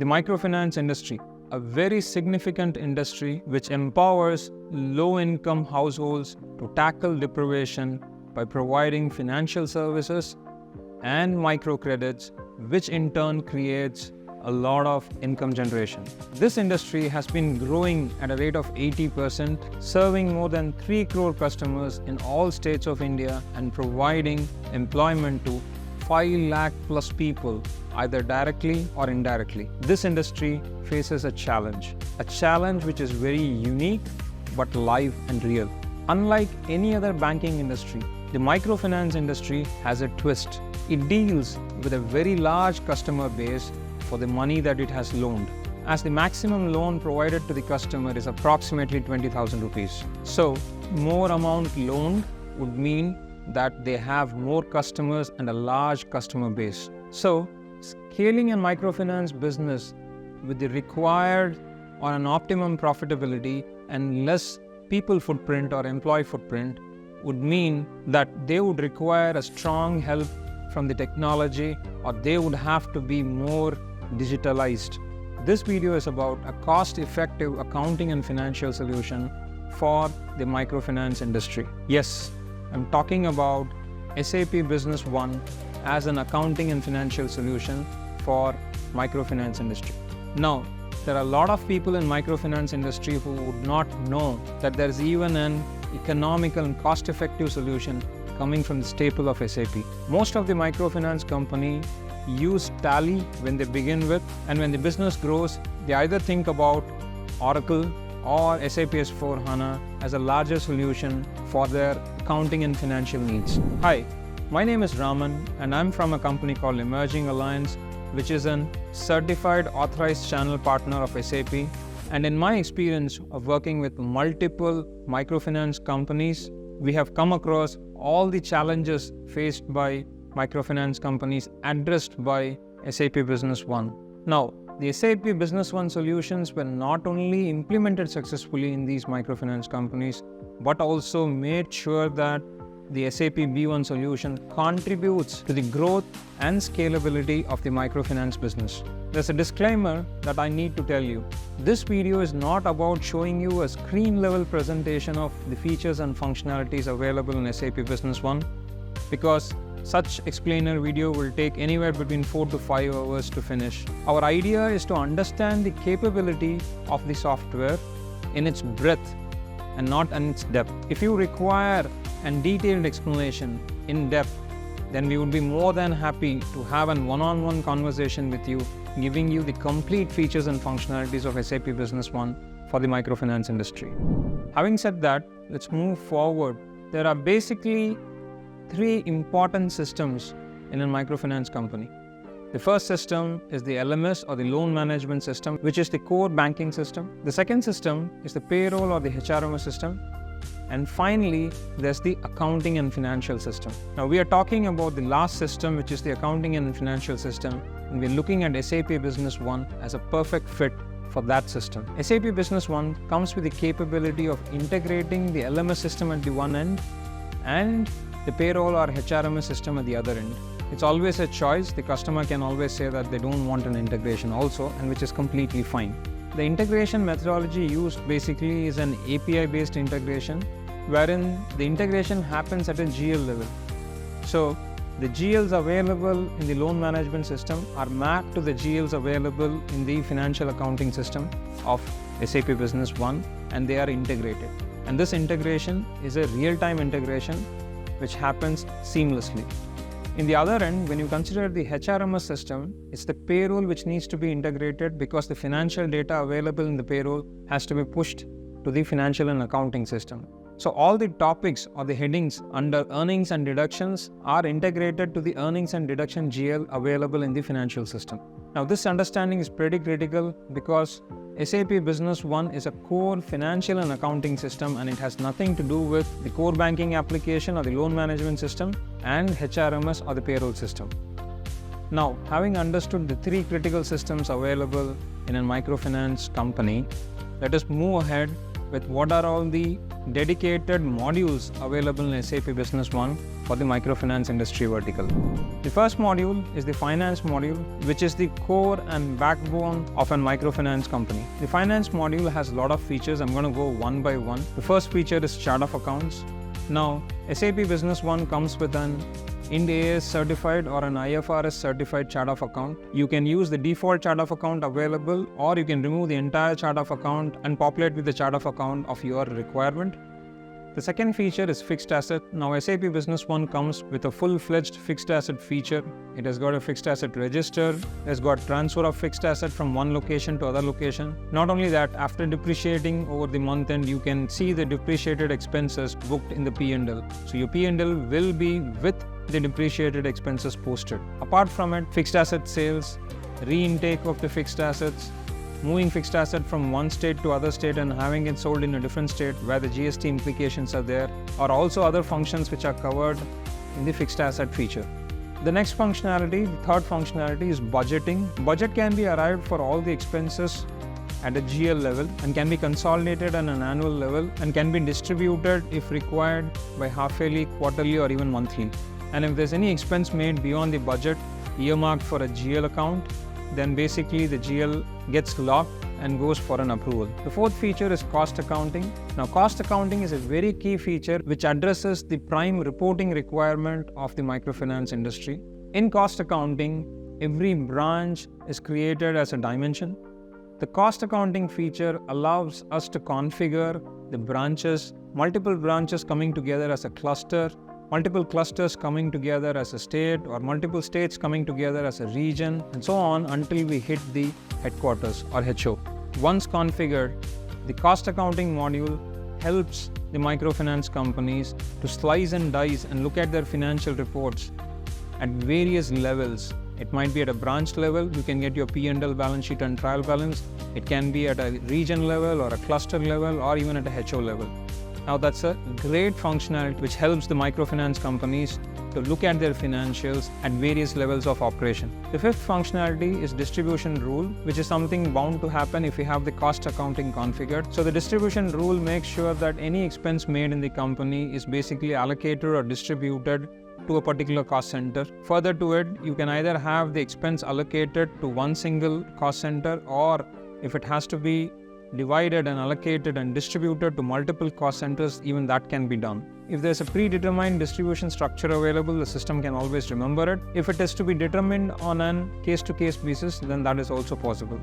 The microfinance industry, a very significant industry which empowers low-income households to tackle deprivation by providing financial services and microcredits, which in turn creates a lot of income generation. This industry has been growing at a rate of 80%, serving more than 3 crore customers in all states of India and providing employment to 5 lakh plus people, either directly or indirectly. This industry faces a challenge which is very unique but live and real. Unlike any other banking industry, the microfinance industry has a twist. It deals with a very large customer base for the money that it has loaned, as the maximum loan provided to the customer is approximately 20,000 rupees. So, more amount loaned would mean that they have more customers and a large customer base. So, scaling a microfinance business with the required or an optimum profitability and less people footprint or employee footprint would mean that they would require a strong help from the technology, or they would have to be more digitalized. This video is about a cost-effective accounting and financial solution for the microfinance industry. Yes, I'm talking about SAP Business One as an accounting and financial solution for microfinance industry. Now, there are a lot of people in microfinance industry who would not know that there is even an economical and cost-effective solution coming from the staple of SAP. Most of the microfinance company use Tally when they begin with, and when the business grows, they either think about Oracle or SAP S/4HANA as a larger solution for their accounting and financial needs. Hi, my name is Raman and I'm from a company called Emerging Alliance, which is a certified authorized channel partner of SAP. And in my experience of working with multiple microfinance companies, we have come across all the challenges faced by microfinance companies addressed by SAP Business One. Now, the SAP Business One solutions were not only implemented successfully in these microfinance companies, but also made sure that the SAP B1 solution contributes to the growth and scalability of the microfinance business. There's a disclaimer that I need to tell you. This video is not about showing you a screen-level presentation of the features and functionalities available in SAP Business One, because such explainer video will take anywhere between 4 to 5 hours to finish. Our idea is to understand the capability of the software in its breadth and not in its depth. If you require a detailed explanation in depth, then we would be more than happy to have a one-on-one conversation with you, giving you the complete features and functionalities of SAP Business One for the microfinance industry. Having said that, let's move forward. There are basically 3 important systems in a microfinance company. The first system is the LMS, or the loan management system, which is the core banking system. The second system is the payroll or the HRMS system. And finally, there's the accounting and financial system. Now, we are talking about the last system, which is the accounting and financial system, and we're looking at SAP Business One as a perfect fit for that system. SAP Business One comes with the capability of integrating the LMS system at the one end and the payroll or HRMS system at the other end. It's always a choice. The customer can always say that they don't want an integration also, and which is completely fine. The integration methodology used basically is an API-based integration, wherein the integration happens at a GL level. So, the GLs available in the loan management system are mapped to the GLs available in the financial accounting system of SAP Business One, and they are integrated. And this integration is a real-time integration which happens seamlessly. In the other end, when you consider the HRMS system, it's the payroll which needs to be integrated, because the financial data available in the payroll has to be pushed to the financial and accounting system. So all the topics or the headings under earnings and deductions are integrated to the earnings and deduction GL available in the financial system. Now, this understanding is pretty critical because SAP Business One is a core financial and accounting system, and it has nothing to do with the core banking application or the loan management system and HRMS or the payroll system. Now, having understood the 3 critical systems available in a microfinance company, let us move ahead with what are all the dedicated modules available in SAP Business One for the microfinance industry vertical. The first module is the finance module, which is the core and backbone of a microfinance company. The finance module has a lot of features. I'm going to go one by one. The first feature is chart of accounts. Now, SAP Business One comes with an Ind AS certified or an IFRS certified chart of account. You can use the default chart of account available, or you can remove the entire chart of account and populate with the chart of account of your requirement. The second feature is fixed asset. Now, SAP Business One comes with a full-fledged fixed asset feature. It has got a fixed asset register. It has got transfer of fixed asset from one location to other location. Not only that, after depreciating over the month end, you can see the depreciated expenses booked in the P&L. So your P&L will be with the depreciated expenses posted. Apart from it, fixed asset sales, re-intake of the fixed assets, moving fixed asset from one state to other state and having it sold in a different state where the GST implications are there, are also other functions which are covered in the fixed asset feature. The next functionality, the third functionality, is budgeting. Budget can be arrived for all the expenses at a GL level and can be consolidated on an annual level and can be distributed if required by half-yearly, quarterly or even monthly. And if there's any expense made beyond the budget earmarked for a GL account, then basically the GL gets locked and goes for an approval. The fourth feature is cost accounting. Now, cost accounting is a very key feature which addresses the prime reporting requirement of the microfinance industry. In cost accounting, every branch is created as a dimension. The cost accounting feature allows us to configure the branches, multiple branches coming together as a cluster, multiple clusters coming together as a state, or multiple states coming together as a region, and so on until we hit the headquarters or HO. Once configured, the cost accounting module helps the microfinance companies to slice and dice and look at their financial reports at various levels. It might be at a branch level. You can get your P&L balance sheet and trial balance. It can be at a region level or a cluster level or even at a HO level. Now, that's a great functionality which helps the microfinance companies to look at their financials at various levels of operation. The fifth functionality is distribution rule, which is something bound to happen if we have the cost accounting configured. So the distribution rule makes sure that any expense made in the company is basically allocated or distributed to a particular cost center. Further to it, you can either have the expense allocated to one single cost center, or if it has to be divided and allocated and distributed to multiple cost centers, even that can be done. If there's a predetermined distribution structure available, the system can always remember it. If it is to be determined on a case-to-case basis, then that is also possible.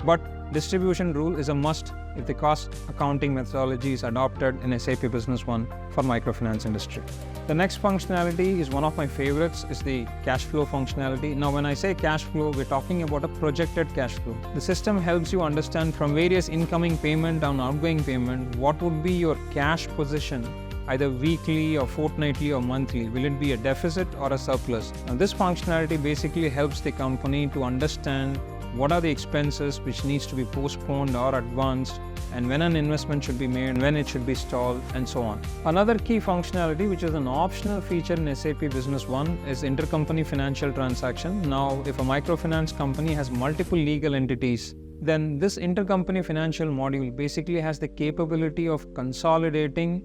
But distribution rule is a must if the cost accounting methodology is adopted in SAP Business One for microfinance industry. The next functionality is one of my favorites, is the cash flow functionality. Now, when I say cash flow, we're talking about a projected cash flow. The system helps you understand from various incoming payment and outgoing payment, what would be your cash position, either weekly or fortnightly or monthly. Will it be a deficit or a surplus? Now, this functionality basically helps the company to understand what are the expenses which needs to be postponed or advanced, and when an investment should be made, when it should be stalled, and so on. Another key functionality, which is an optional feature in SAP Business One, is intercompany financial transaction. Now, if a microfinance company has multiple legal entities, then this intercompany financial module basically has the capability of consolidating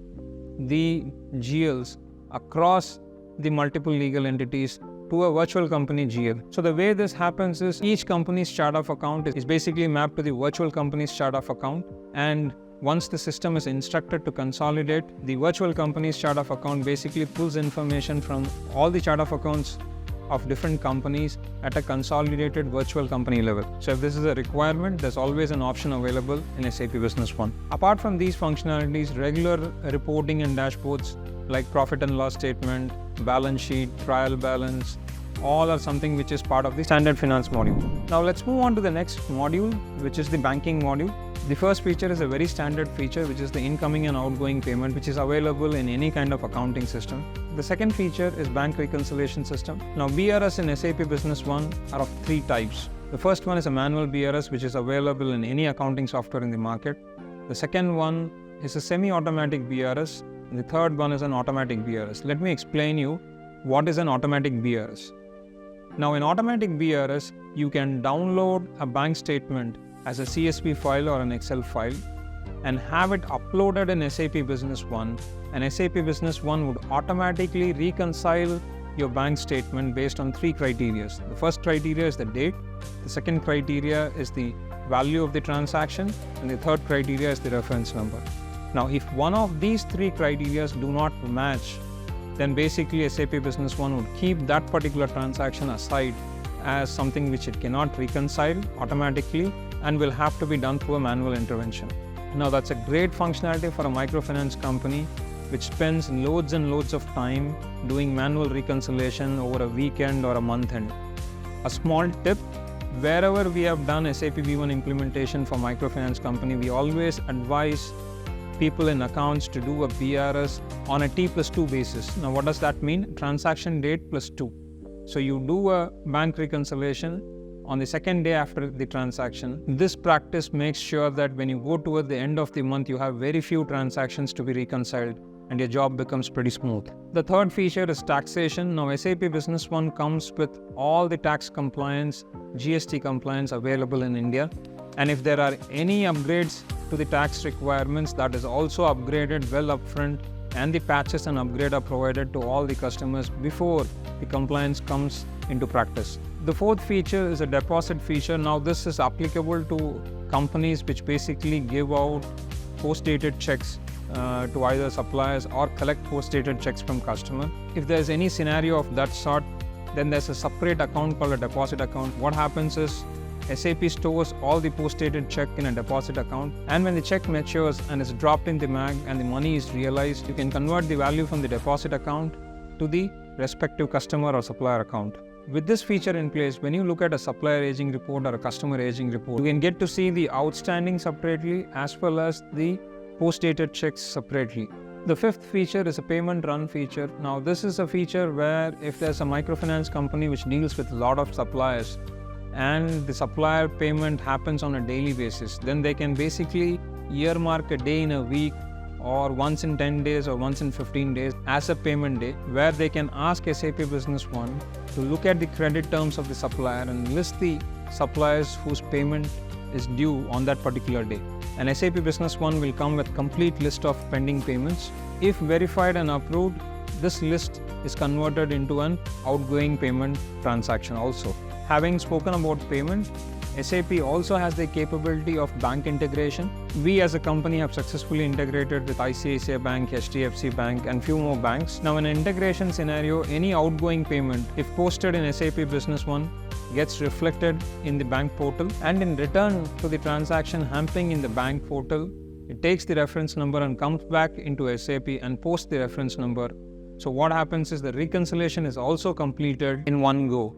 the GLs across the multiple legal entities to a virtual company GL. So the way this happens is each company's chart of account is basically mapped to the virtual company's chart of account, and once the system is instructed to consolidate, the virtual company's chart of account basically pulls information from all the chart of accounts of different companies at a consolidated virtual company level. So if this is a requirement, there's always an option available in SAP Business One. Apart from these functionalities, regular reporting and dashboards like profit and loss statement, balance sheet, trial balance, all are something which is part of the standard finance module. Now let's move on to the next module, which is the banking module. The first feature is a very standard feature, which is the incoming and outgoing payment, which is available in any kind of accounting system. The second feature is bank reconciliation system. Now, BRS in SAP Business One are of three types. The first one is a manual BRS, which is available in any accounting software in the market. The second one is a semi-automatic BRS. And the third one is an automatic BRS. Let me explain you what is an automatic BRS. Now, in automatic BRS, you can download a bank statement as a CSV file or an Excel file, and have it uploaded in SAP Business One, and SAP Business One would automatically reconcile your bank statement based on 3 criteria. The first criteria is the date, the second criteria is the value of the transaction, and the third criteria is the reference number. Now, if one of these 3 criteria do not match, then basically SAP Business One would keep that particular transaction aside as something which it cannot reconcile automatically and will have to be done through a manual intervention. Now, that's a great functionality for a microfinance company which spends loads and loads of time doing manual reconciliation over a weekend or a month end. A small tip, wherever we have done SAP B1 implementation for microfinance company, we always advise people in accounts to do a BRS on a T+2 basis. Now, what does that mean? Transaction date plus 2. So you do a bank reconciliation on the second day after the transaction. This practice makes sure that when you go toward the end of the month, you have very few transactions to be reconciled and your job becomes pretty smooth. The third feature is taxation. Now, SAP Business One comes with all the tax compliance, GST compliance available in India. And if there are any upgrades to the tax requirements, that is also upgraded well upfront, and the patches and upgrade are provided to all the customers before the compliance comes into practice. The fourth feature is a deposit feature. Now, this is applicable to companies which basically give out post-dated checks to either suppliers or collect post-dated checks from customer. If there's any scenario of that sort, then there's a separate account called a deposit account. What happens is SAP stores all the post-dated check in a deposit account, and when the check matures and is dropped in the MAG and the money is realized, you can convert the value from the deposit account to the respective customer or supplier account. With this feature in place, when you look at a supplier aging report or a customer aging report, you can get to see the outstanding separately as well as the post-dated checks separately. The fifth feature is a payment run feature. Now, this is a feature where if there's a microfinance company which deals with a lot of suppliers and the supplier payment happens on a daily basis, then they can basically earmark a day in a week or once in 10 days or once in 15 days as a payment day, where they can ask SAP Business One to look at the credit terms of the supplier and list the suppliers whose payment is due on that particular day. And SAP Business One will come with complete list of pending payments. If verified and approved, this list is converted into an outgoing payment transaction also. Having spoken about payment, SAP also has the capability of bank integration. We as a company have successfully integrated with ICICI Bank, HDFC Bank and few more banks. Now, in an integration scenario, any outgoing payment, if posted in SAP Business One, gets reflected in the bank portal, and in return to the transaction happening in the bank portal, it takes the reference number and comes back into SAP and posts the reference number. So what happens is the reconciliation is also completed in one go.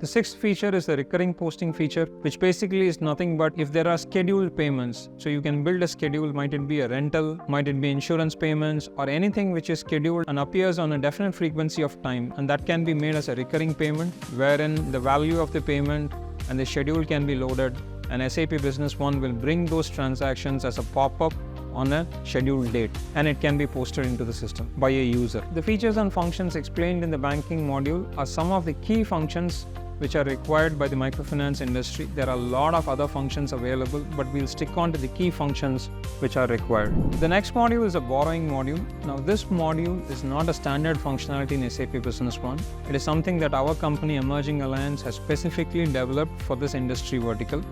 The sixth feature is the recurring posting feature, which basically is nothing but if there are scheduled payments. So you can build a schedule, might it be a rental, might it be insurance payments, or anything which is scheduled and appears on a definite frequency of time, and that can be made as a recurring payment, wherein the value of the payment and the schedule can be loaded, and SAP Business One will bring those transactions as a pop-up on a scheduled date, and it can be posted into the system by a user. The features and functions explained in the banking module are some of the key functions which are required by the microfinance industry. There are a lot of other functions available, but we'll stick on to the key functions which are required. The next module is a borrowing module. Now, this module is not a standard functionality in SAP Business One. It is something that our company Emerging Alliance has specifically developed for this industry vertical,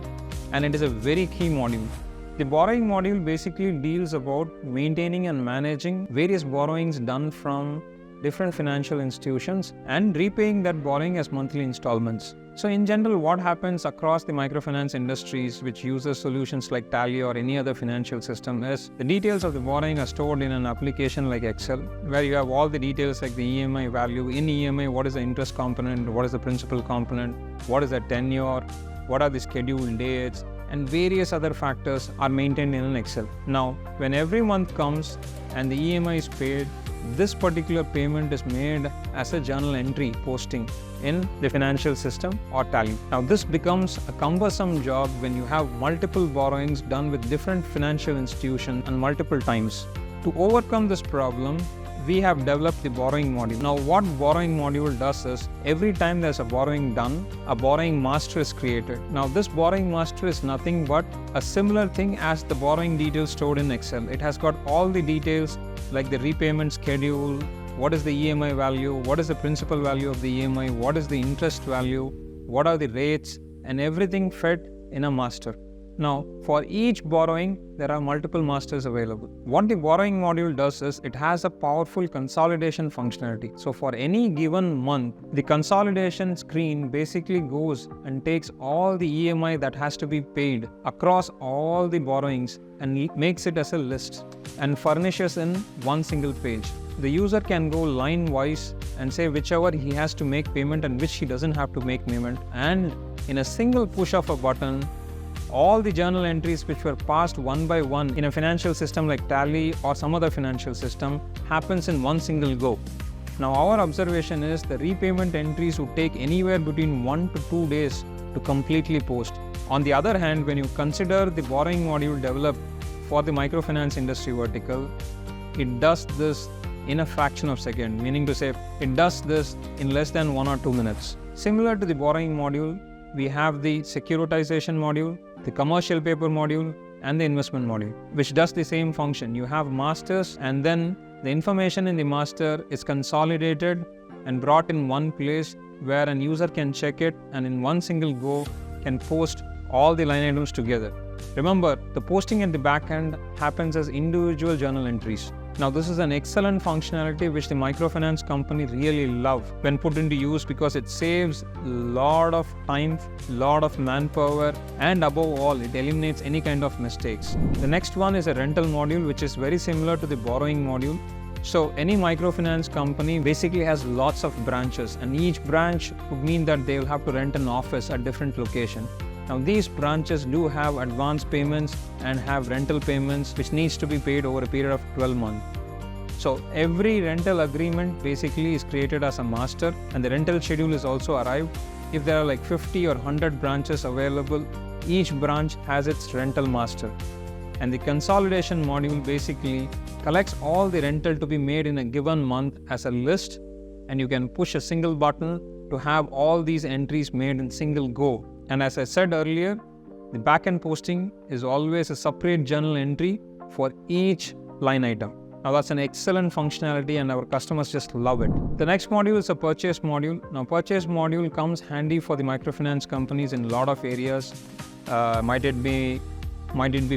and it is a very key module. The borrowing module basically deals about maintaining and managing various borrowings done from different financial institutions and repaying that borrowing as monthly installments. So in general, what happens across the microfinance industries which uses solutions like Tally or any other financial system is the details of the borrowing are stored in an application like Excel, where you have all the details like the EMI value. In EMI, what is the interest component, what is the principal component, what is the tenure, what are the scheduled dates, and various other factors are maintained in an Excel. Now, when every month comes and the EMI is paid, this particular payment is made as a journal entry posting in the financial system or Tally. Now, this becomes a cumbersome job when you have multiple borrowings done with different financial institutions and multiple times. To overcome this problem, we have developed the borrowing module. Now what borrowing module does is, every time there's a borrowing done, a borrowing master is created. Now this borrowing master is nothing but a similar thing as the borrowing details stored in Excel. It has got all the details like the repayment schedule, what is the EMI value, what is the principal value of the EMI, what is the interest value, what are the rates, and everything fed in a master. Now, for each borrowing, there are multiple masters available. What the borrowing module does is, it has a powerful consolidation functionality. So for any given month, the consolidation screen basically goes and takes all the EMI that has to be paid across all the borrowings and makes it as a list and furnishes in one single page. The user can go line-wise and say whichever he has to make payment and which he doesn't have to make payment, and in a single push of a button, all the journal entries which were passed one by one in a financial system like Tally or some other financial system happens in one single go. Now our observation is the repayment entries would take anywhere between 1 to 2 days to completely post. On the other hand, when you consider the borrowing module developed for the microfinance industry vertical, it does this in a fraction of a second, meaning to say it does this in less than 1 or 2 minutes. Similar to the borrowing module, we have the securitization module, the commercial paper module, and the investment module, which does the same function. You have masters, and then the information in the master is consolidated and brought in one place where an user can check it and in one single go can post all the line items together. Remember, the posting at the back end happens as individual journal entries. Now this is an excellent functionality which the microfinance company really love when put into use, because it saves a lot of time, lot of manpower, and above all, it eliminates any kind of mistakes. The next one is a rental module, which is very similar to the borrowing module. So any microfinance company basically has lots of branches, and each branch would mean that they will have to rent an office at different location. Now these branches do have advance payments and have rental payments which needs to be paid over a period of 12 months. So every rental agreement basically is created as a master, and the rental schedule is also arrived. If there are like 50 or 100 branches available, each branch has its rental master. And the consolidation module basically collects all the rental to be made in a given month as a list, and you can push a single button to have all these entries made in single go. And as I said earlier, the backend posting is always a separate journal entry for each line item. Now that's an excellent functionality and our customers just love it. The next module is a purchase module. Now purchase module comes handy for the microfinance companies in a lot of areas. Might it be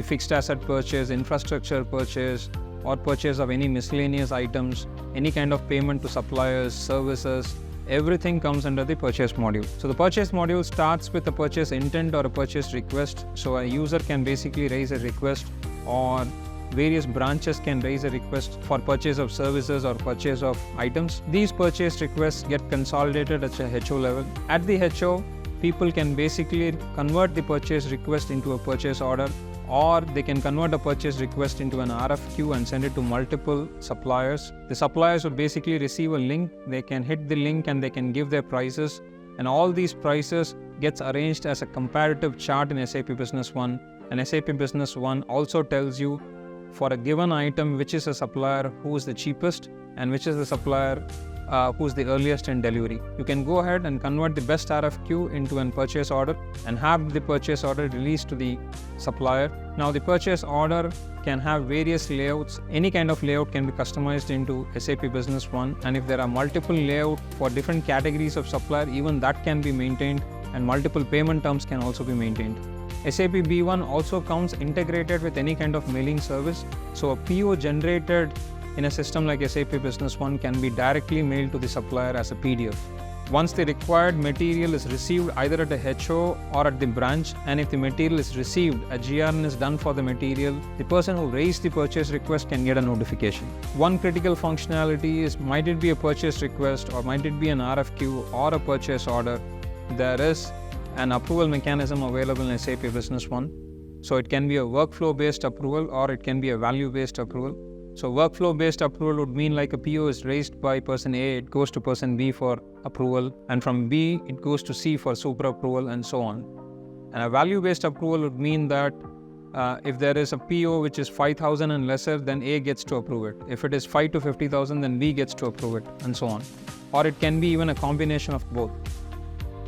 fixed asset purchase, infrastructure purchase, or purchase of any miscellaneous items, any kind of payment to suppliers, services. Everything comes under the purchase module. So the purchase module starts with a purchase intent or a purchase request. So a user can basically raise a request, or various branches can raise a request for purchase of services or purchase of items. These purchase requests get consolidated at a HO level. At the HO, people can basically convert the purchase request into a purchase order, or they can convert a purchase request into an RFQ and send it to multiple suppliers. The suppliers would basically receive a link. They can hit the link and they can give their prices, and all these prices gets arranged as a comparative chart in SAP Business One. And SAP Business One also tells you for a given item which is a supplier who is the cheapest and which is the supplier who is the earliest in delivery. You can go ahead and convert the best RFQ into a purchase order and have the purchase order released to the supplier. Now the purchase order can have various layouts. Any kind of layout can be customized into SAP Business One, and if there are multiple layouts for different categories of supplier, even that can be maintained, and multiple payment terms can also be maintained. SAP B1 also comes integrated with any kind of mailing service, so a PO generated in a system like SAP Business One can be directly mailed to the supplier as a PDF. Once the required material is received either at a HO or at the branch, and if the material is received, a GRN is done for the material, the person who raised the purchase request can get a notification. One critical functionality is, might it be a purchase request or might it be an RFQ or a purchase order, there is an approval mechanism available in SAP Business One. So it can be a workflow based approval or it can be a value based approval. So workflow based approval would mean like a PO is raised by person A, it goes to person B for approval, and from B it goes to C for super approval, and so on. And a value based approval would mean that If there is a PO which is 5,000 and lesser, then A gets to approve it. If it is 5 to 50,000, then B gets to approve it, and so on. Or it can be even a combination of both.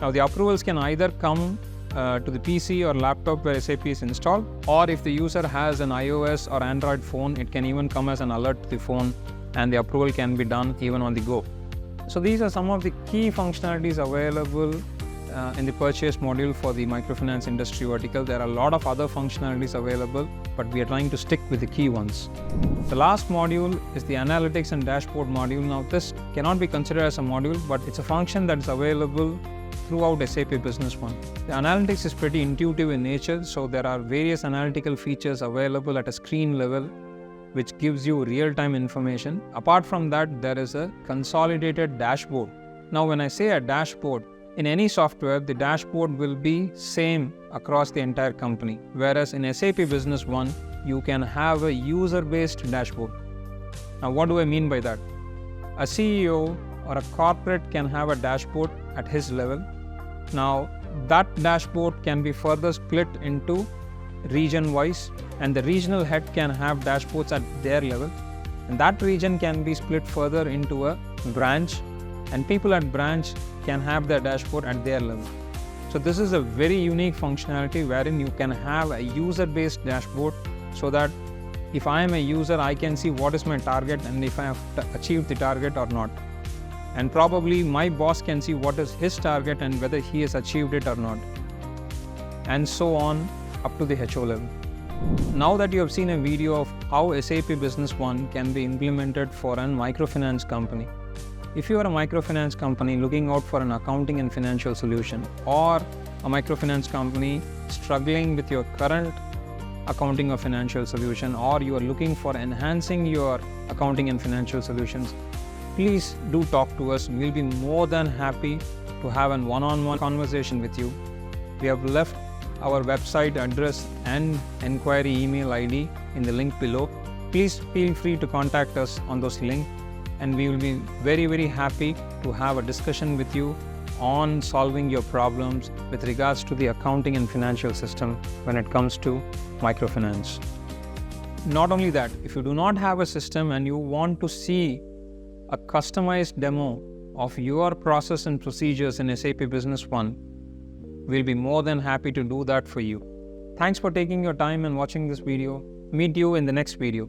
Now the approvals can either come to the PC or laptop where SAP is installed, or if the user has an iOS or Android phone, it can even come as an alert to the phone, and the approval can be done even on the go. So these are some of the key functionalities available in the purchase module for the microfinance industry vertical. There are a lot of other functionalities available, but we are trying to stick with the key ones. The last module is the analytics and dashboard module. Now this cannot be considered as a module, but it's a function that is available throughout SAP Business One. The analytics is pretty intuitive in nature, so there are various analytical features available at a screen level which gives you real-time information. Apart from that, there is a consolidated dashboard. Now when I say a dashboard, in any software, the dashboard will be same across the entire company. Whereas in SAP Business One, you can have a user-based dashboard. Now what do I mean by that? A CEO or a corporate can have a dashboard at his level. Now that dashboard can be further split into region-wise, and the regional head can have dashboards at their level. And that region can be split further into a branch, and people at branch can have their dashboard at their level. So this is a very unique functionality wherein you can have a user-based dashboard, so that if I am a user, I can see what is my target and if I have achieved the target or not. And probably my boss can see what is his target and whether he has achieved it or not. And so on up to the HO level. Now that you have seen a video of how SAP Business One can be implemented for a microfinance company, if you are a microfinance company looking out for an accounting and financial solution, or a microfinance company struggling with your current accounting or financial solution, or you are looking for enhancing your accounting and financial solutions, please do talk to us. We'll be more than happy to have a one-on-one conversation with you. We have left our website address and inquiry email ID in the link below. Please feel free to contact us on those links, and we will be very, very happy to have a discussion with you on solving your problems with regards to the accounting and financial system when it comes to microfinance. Not only that, if you do not have a system and you want to see a customized demo of your process and procedures in SAP Business One, we'll be more than happy to do that for you. Thanks for taking your time and watching this video. Meet you in the next video.